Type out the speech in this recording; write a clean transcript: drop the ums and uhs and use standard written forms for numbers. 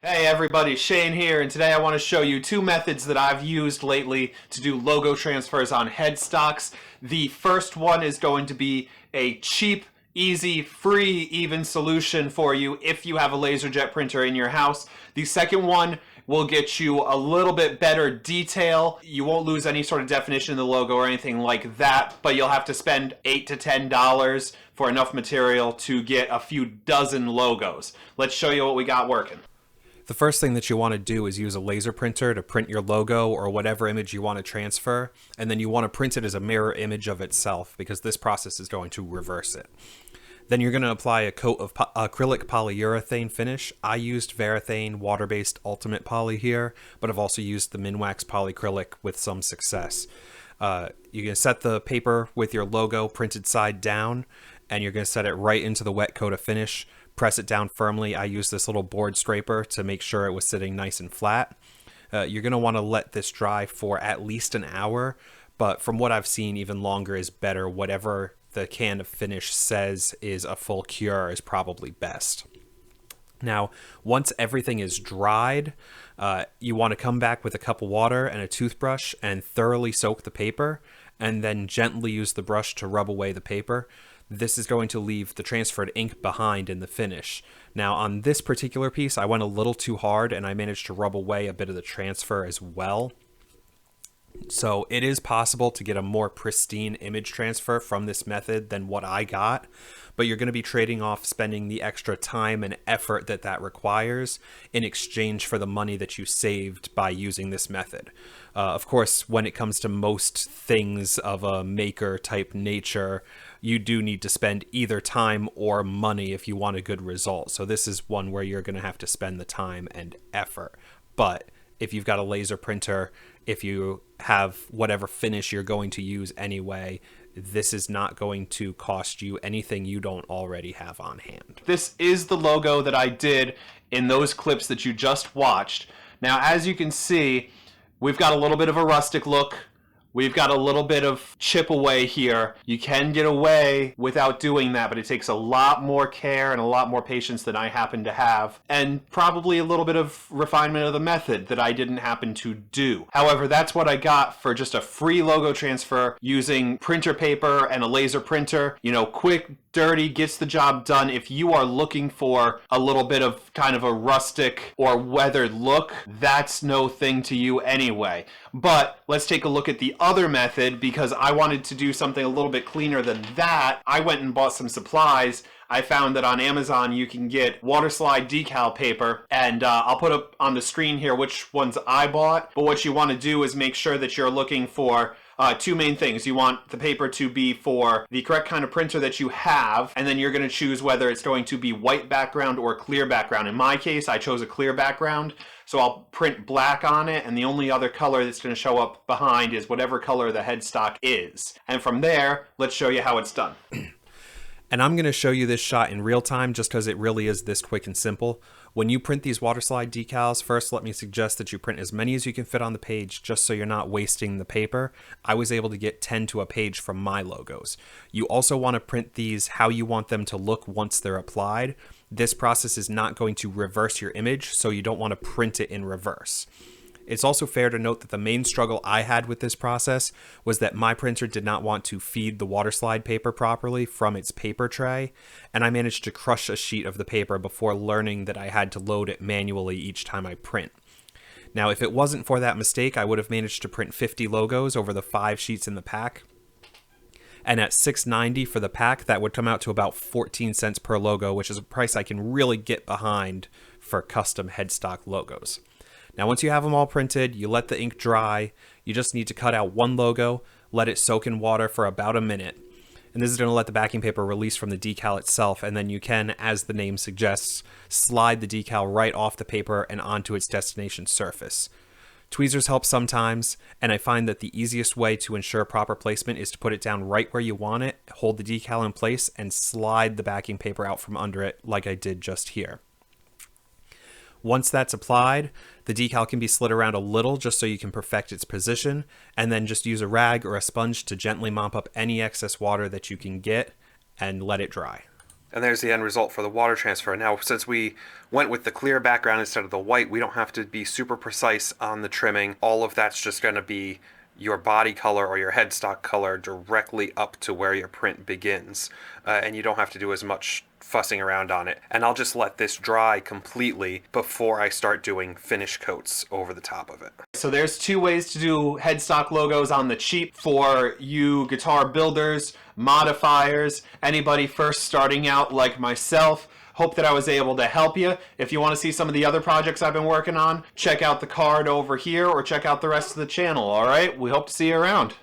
Hey everybody, Shane here, and today I want to show you two methods that I've used lately to do logo transfers on headstocks. The first one is going to be a cheap, easy, free, even solution for you if you have a LaserJet printer in your house. The second one will get you a little bit better detail. You won't lose any sort of definition in the logo or anything like that, but you'll have to spend $8 to $10 for enough material to get a few dozen logos. Let's show you what we got working. The first thing that you want to do is use a laser printer to print your logo or whatever image you want to transfer, and then you want to print it as a mirror image of itself because this process is going to reverse it. Then you're going to apply a coat of acrylic polyurethane finish. I used Varathane water-based Ultimate Poly here, but I've also used the Minwax polyacrylic with some success. You can set the paper with your logo printed side down, and you're going to set it right into the wet coat of finish. Press it down firmly. I used this little board scraper to make sure it was sitting nice and flat. You're going to want to let this dry for at least an hour, but from what I've seen, even longer is better. Whatever the can of finish says is a full cure is probably best. Now, once everything is dried, you want to come back with a cup of water and a toothbrush and thoroughly soak the paper, and then gently use the brush to rub away the paper. This is going to leave the transferred ink behind in the finish. Now, on this particular piece, I went a little too hard and I managed to rub away a bit of the transfer as well. So it is possible to get a more pristine image transfer from this method than what I got, but you're going to be trading off spending the extra time and effort that requires in exchange for the money that you saved by using this method. Of course, when it comes to most things of a maker type nature, you do need to spend either time or money if you want a good result. So this is one where you're going to have to spend the time and effort. But if you've got a laser printer, if you have whatever finish you're going to use anyway, this is not going to cost you anything you don't already have on hand. This is the logo that I did in those clips that you just watched. Now, as you can see, we've got a little bit of a rustic look. We've got a little bit of chip away here. You can get away without doing that, but it takes a lot more care and a lot more patience than I happen to have, and probably a little bit of refinement of the method that I didn't happen to do. However, that's what I got for just a free logo transfer using printer paper and a laser printer. You know, quick, dirty, gets the job done. If you are looking for a little bit of kind of a rustic or weathered look, that's no thing to you anyway. But let's take a look at the other method, because I wanted to do something a little bit cleaner than that. I went and bought some supplies. I found that on Amazon you can get waterslide decal paper, and I'll put up on the screen here which ones I bought. But what you want to do is make sure that you're looking for two main things. You want the paper to be for the correct kind of printer that you have, and then you're going to choose whether it's going to be white background or clear background. In my case, I chose a clear background, so I'll print black on it, and the only other color that's going to show up behind is whatever color the headstock is. And from there, let's show you how it's done. And I'm going to show you this shot in real time just because it really is this quick and simple. When you print these waterslide decals, first let me suggest that you print as many as you can fit on the page just so you're not wasting the paper. I was able to get 10 to a page from my logos. You also want to print these how you want them to look once they're applied. This process is not going to reverse your image, so you don't want to print it in reverse. It's also fair to note that the main struggle I had with this process was that my printer did not want to feed the waterslide paper properly from its paper tray, and I managed to crush a sheet of the paper before learning that I had to load it manually each time I print. Now, if it wasn't for that mistake, I would have managed to print 50 logos over the 5 sheets in the pack. And at $6.90 for the pack, that would come out to about 14 cents per logo, which is a price I can really get behind for custom headstock logos. Now, once you have them all printed, you let the ink dry. You just need to cut out one logo, let it soak in water for about a minute. And this is going to let the backing paper release from the decal itself, and then you can, as the name suggests, slide the decal right off the paper and onto its destination surface. Tweezers help sometimes, and I find that the easiest way to ensure proper placement is to put it down right where you want it, hold the decal in place, and slide the backing paper out from under it like I did just here. Once that's applied, the decal can be slid around a little just so you can perfect its position, and then just use a rag or a sponge to gently mop up any excess water that you can get and let it dry. And there's the end result for the water transfer. Now, since we went with the clear background instead of the white, we don't have to be super precise on the trimming. All of that's just going to be your body color or your headstock color directly up to where your print begins. And you don't have to do as much fussing around on it. And I'll just let this dry completely before I start doing finish coats over the top of it. So there's two ways to do headstock logos on the cheap for you guitar builders, modifiers, anybody first starting out like myself. Hope that I was able to help you. If you want to see some of the other projects I've been working on, check out the card over here or check out the rest of the channel, all right? We hope to see you around.